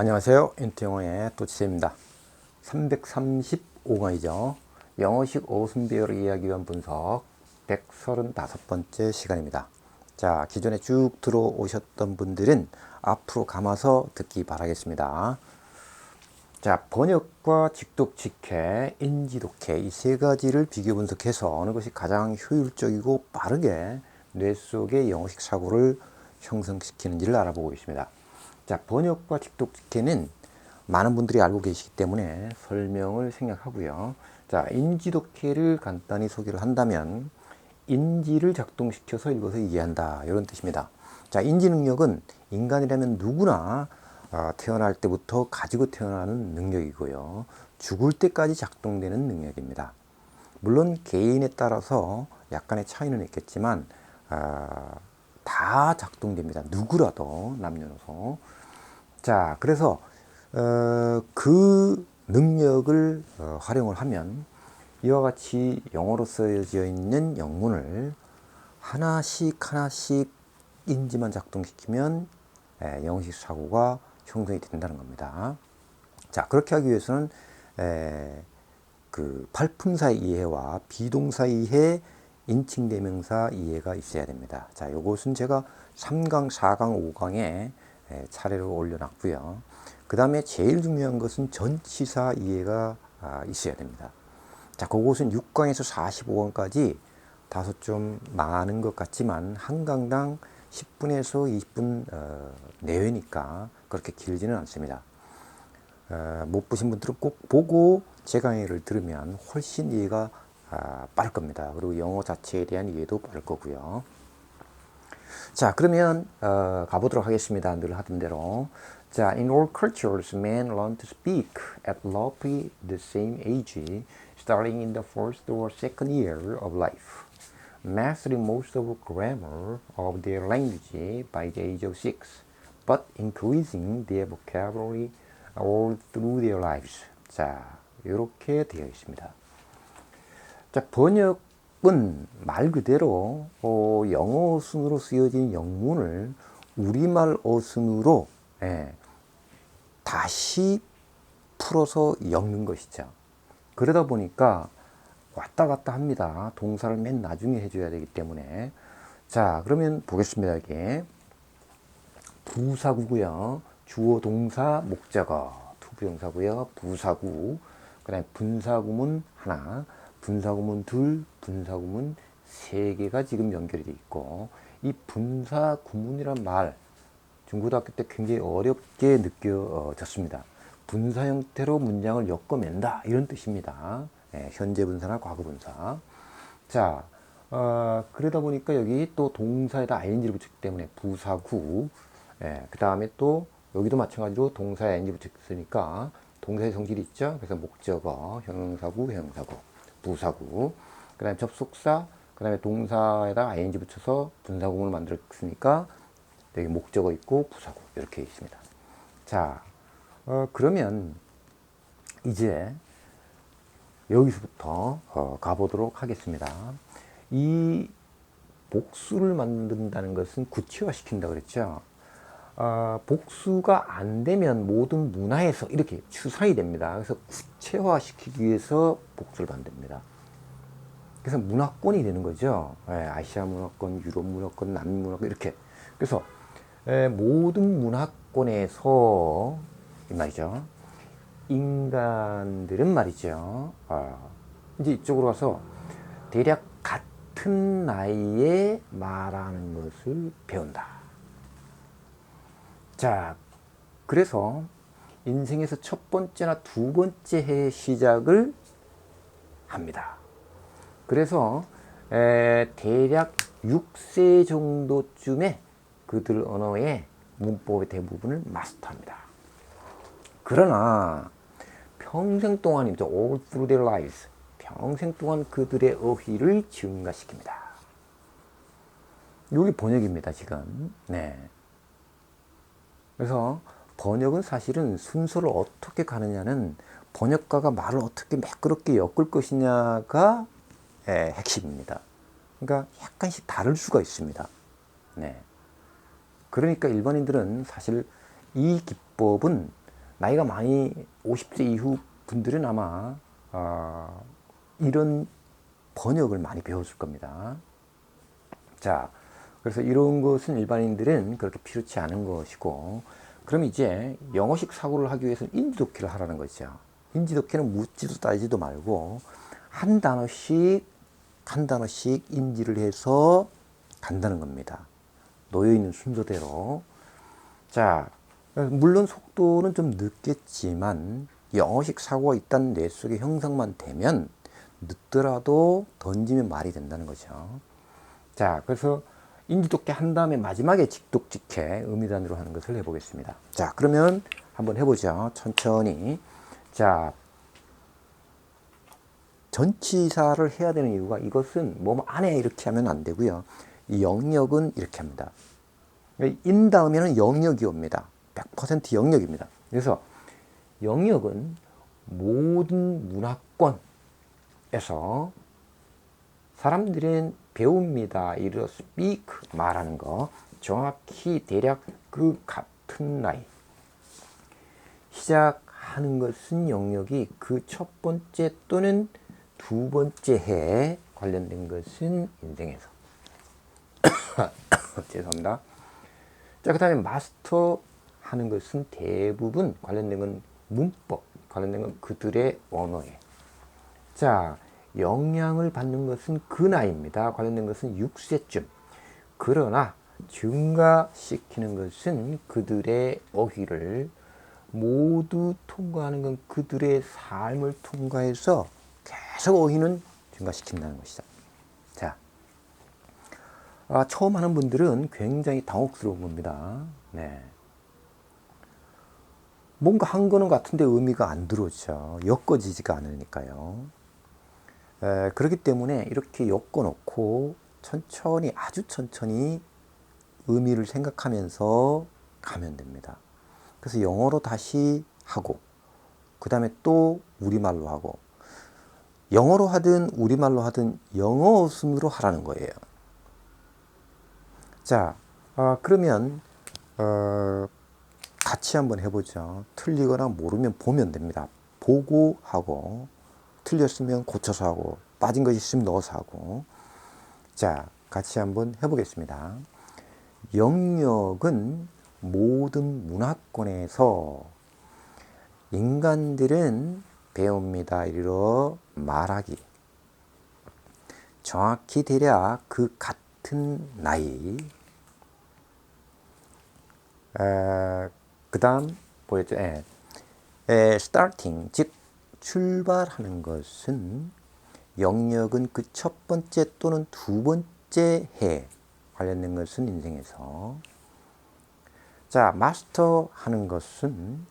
안녕하세요. 인투영어의 또치입니다. 335강이죠. 영어식 어순배열 이야기 위한 분석 135번째 시간입니다. 자, 기존에 쭉 들어오셨던 분들은 앞으로 감아서 듣기 바라겠습니다. 자, 번역과 직독, 직해, 인지, 독해 이 세 가지를 비교 분석해서 어느 것이 가장 효율적이고 빠르게 뇌 속의 영어식 사고를 형성시키는지를 알아보고 있습니다. 자, 번역과 직독, 직해는 많은 분들이 알고 계시기 때문에 설명을 생략하고요. 자, 인지, 독해를 간단히 소개를 한다면 인지를 작동시켜서 읽어서 이해한다, 이런 뜻입니다. 자, 인지 능력은 인간이라면 누구나 태어날 때부터 가지고 태어나는 능력이고요. 죽을 때까지 작동되는 능력입니다. 물론 개인에 따라서 약간의 차이는 있겠지만 다 작동됩니다. 누구라도 남녀노소. 자, 그래서 그 능력을 활용을 하면 이와 같이 영어로 쓰여져 있는 영문을 하나씩 인지만 작동시키면 영어식 사고가 형성이 된다는 겁니다. 자, 그렇게 하기 위해서는 그 발품사 이해와 비동사 이해, 인칭대명사 이해가 있어야 됩니다. 자, 요것은 제가 3강, 4강, 5강에 차례로 올려놨고요. 그 다음에 제일 중요한 것은 전치사 이해가 있어야 됩니다. 자, 그것은 6강에서 45강까지 다소 좀 많은 것 같지만 한 강당 10분에서 20분 내외니까 그렇게 길지는 않습니다. 못 보신 분들은 꼭 보고 제 강의를 들으면 훨씬 이해가 빠를 겁니다. 그리고 영어 자체에 대한 이해도 빠를 거고요. 자, 그러면 가보도록 하겠습니다. 늘 하던 대로. 자, in all cultures, men learn to speak at roughly the same age, starting in the first or second year of life, mastering most of grammar of their language by the age of 6, but increasing their vocabulary all through their lives. 자, 이렇게 되어 있습니다. 자, 번역은 말 그대로 영어 어순으로 쓰여진 영문을 우리말 어순으로 다시 풀어서 읽는 것이죠. 그러다 보니까 왔다 갔다 합니다. 동사를 맨 나중에 해줘야 되기 때문에. 자, 그러면 보겠습니다. 여기 부사구고요. 주어, 동사, 목적어, 투부정사고요. 부사구. 그 다음에 분사구문 하나, 분사구문 둘, 분사구문 세 개가 지금 연결이 되어 있고, 이 분사구문이란 말 중고등학교 때 굉장히 어렵게 느껴졌습니다. 분사 형태로 문장을 엮어맨다, 이런 뜻입니다. 현재 분사나 과거 분사. 자, 그러다 보니까 여기 또 동사에다 ing를 붙였기 때문에 부사구. 그 다음에 또 여기도 마찬가지로 동사에 ing 붙였으니까 동사의 성질이 있죠. 그래서 목적어, 형용사구, 형용사구, 부사구. 그 다음에 접속사, 그 다음에 동사에다 ing 붙여서 분사구문을 만들었으니까 여기 목적어 있고 부사구 이렇게 있습니다. 자, 그러면 이제 여기서부터 가보도록 하겠습니다. 이 복수를 만든다는 것은 구체화시킨다 그랬죠. 복수가 안 되면 모든 문화에서 이렇게 추상이 됩니다. 그래서 구체화시키기 위해서 복수를 만듭니다. 그래서 문화권이 되는 거죠. 아시아 문화권, 유럽 문화권, 남미 문화권 이렇게. 그래서 모든 문화권에서 이 말이죠. 인간들은 말이죠. 이제 이쪽으로 가서 대략 같은 나이에 말하는 것을 배운다. 자, 그래서 인생에서 첫 번째나 두 번째 해 시작을 합니다. 그래서 대략 6세 정도쯤에 그들 언어의 문법의 대부분을 마스터합니다. 그러나 평생 동안이죠. all through their lives. 평생 동안 그들의 어휘를 증가시킵니다. 여기 번역입니다, 지금. 네. 그래서 번역은 사실은 순서를 어떻게 가느냐는 번역가가 말을 어떻게 매끄럽게 엮을 것이냐가 핵심입니다. 그러니까 약간씩 다를 수가 있습니다. 네. 그러니까 일반인들은 사실 이 기법은 나이가 많이 50세 이후 분들은 아마 이런 번역을 많이 배웠을 겁니다. 자, 그래서 이런 것은 일반인들은 그렇게 필요치 않은 것이고, 그럼 이제 영어식 사고를 하기 위해서는 인지독해를 하라는 거죠. 인지독해는 묻지도 따지도 말고 한 단어씩 한 단어씩 인지를 해서 간다는 겁니다. 놓여있는 순서대로. 자, 물론 속도는 좀 늦겠지만 영어식 사고가 일단 뇌 속에 형성만 되면 늦더라도 던지면 말이 된다는 거죠. 자, 그래서 인지독해 한 다음에 마지막에 직독직해 의미단위로 하는 것을 해보겠습니다. 자, 그러면 한번 해보죠. 천천히. 자, 전치사를 해야 되는 이유가, 이것은 뭐 안에 이렇게 하면 안 되고요. 이 영역은 이렇게 합니다. 인 다음에는 영역이 옵니다. 100% 영역입니다. 그래서 영역은 모든 문화권에서 사람들은 배웁니다. 이르러 speak, 말하는 거. 정확히 대략 그 같은 나이. 시작하는 것은 영역이 그 첫 번째 또는 두 번째 해에 관련된 것은 인생에서. 죄송합니다. 자, 그 다음에 마스터 하는 것은 대부분 관련된 건 문법, 관련된 건 그들의 언어에. 자, 영향을 받는 것은 그 나이입니다. 관련된 것은 6세쯤. 그러나 증가시키는 것은 그들의 어휘를 모두 통과하는 건 그들의 삶을 통과해서 계속 어휘는 증가시킨다는 것이죠. 자, 처음 하는 분들은 굉장히 당혹스러운 겁니다. 네. 뭔가 한 거는 같은데 의미가 안 들어오죠. 엮어지지가 않으니까요. 그렇기 때문에 이렇게 엮어놓고 천천히, 아주 천천히 의미를 생각하면서 가면 됩니다. 그래서 영어로 다시 하고, 그 다음에 또 우리말로 하고, 영어로 하든 우리말로 하든 영어 순으로 하라는 거예요. 자, 그러면 같이 한번 해보죠. 틀리거나 모르면 보면 됩니다. 보고 하고, 틀렸으면 고쳐서 하고, 빠진 것이 있으면 넣어서 하고. 자, 같이 한번 해보겠습니다. 영역은 모든 문화권에서 인간들은 배웁니다. 이르러 말하기. 정확히 대략 그 같은 나이. 그 다음 보였죠? starting, 즉 출발하는 것은 영역은 그 첫 번째 또는 두 번째 해 관련된 것은 인생에서. 자, 마스터 하는 것은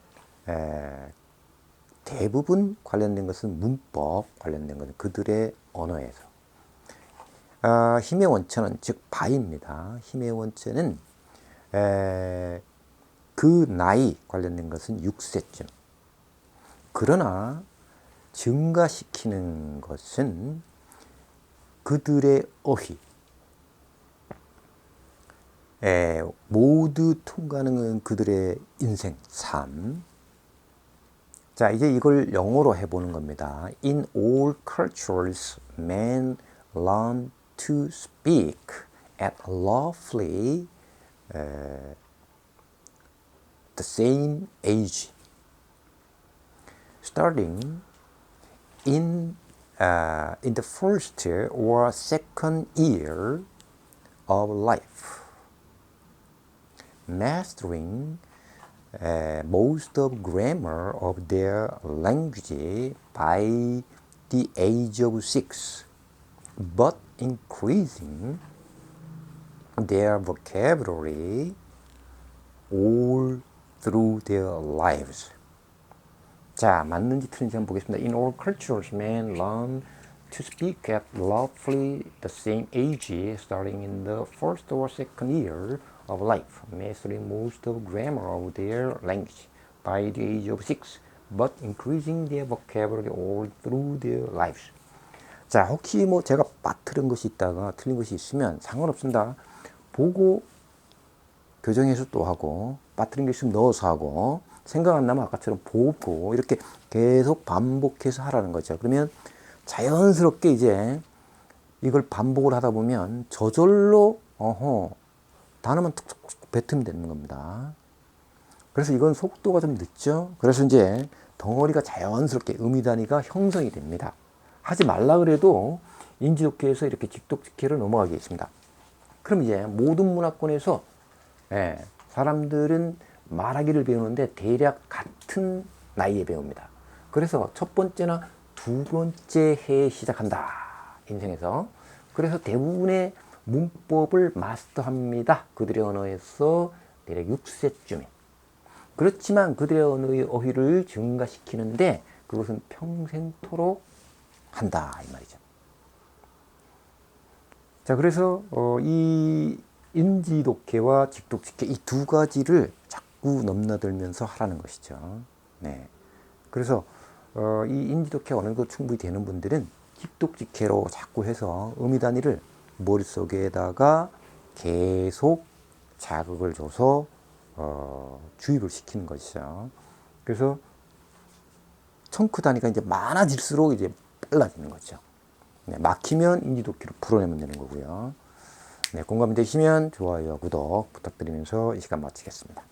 대부분 관련된 것은 문법 관련된 것은 그들의 언어에서. 힘의 원천은 즉 바입니다. 힘의 원천은 그 나이 관련된 것은 6세쯤. 그러나 증가시키는 것은 그들의 어휘. 모두 통과하는 그들의 인생, 삶. 자, 이제 이걸 영어로 해보는 겁니다. In all cultures, men learn to speak at roughly the same age, starting in the first or second year of life, mastering most of grammar of their language by the age of 6, but increasing their vocabulary all through their lives. 자, 맞는지 틀린지 한번 보겠습니다. In all cultures, men learn to speak at roughly the same age, starting in the first or second year of life, mastering most of grammar of their language by the age of 6, but increasing their vocabulary all through their lives. 자, 혹시 뭐 제가 빠뜨린 것이 있다가 틀린 것이 있으면 상관없습니다. 보고 교정해서 또 하고, 빠뜨린 게 있으면 넣어서 하고. 생각 안 나면 아까처럼 보고 이렇게 계속 반복해서 하라는 거죠. 그러면 자연스럽게 이제 이걸 반복을 하다 보면 저절로 단어만 툭툭툭 뱉으면 되는 겁니다. 그래서 이건 속도가 좀 늦죠. 그래서 이제 덩어리가 자연스럽게 음이 단위가 형성이 됩니다. 하지 말라 그래도 인지독해에서 이렇게 직독직해를 넘어가겠습니다. 그럼 이제 모든 문화권에서 사람들은 말하기를 배우는데 대략 같은 나이에 배웁니다. 그래서 첫 번째나 두 번째 해에 시작한다. 인생에서. 그래서 대부분의 문법을 마스터합니다. 그들의 언어에서 대략 6세쯤에. 그렇지만 그들의 언어의 어휘를 증가시키는데 그것은 평생토록 한다 이 말이죠. 자, 그래서 이 인지독해와 직독직해 이 두 가지를 자꾸 넘나들면서 하라는 것이죠. 네. 그래서 이 인지독해 어느 정도 충분히 되는 분들은 직독직해로 자꾸 해서 음의 단위를 머릿속에다가 계속 자극을 줘서 주입을 시키는 것이죠. 그래서 청크 단위가 이제 많아질수록 이제 빨라지는 거죠. 네, 막히면 인지독해로 풀어내면 되는 거고요. 네, 공감되시면 좋아요와 구독 부탁드리면서 이 시간 마치겠습니다.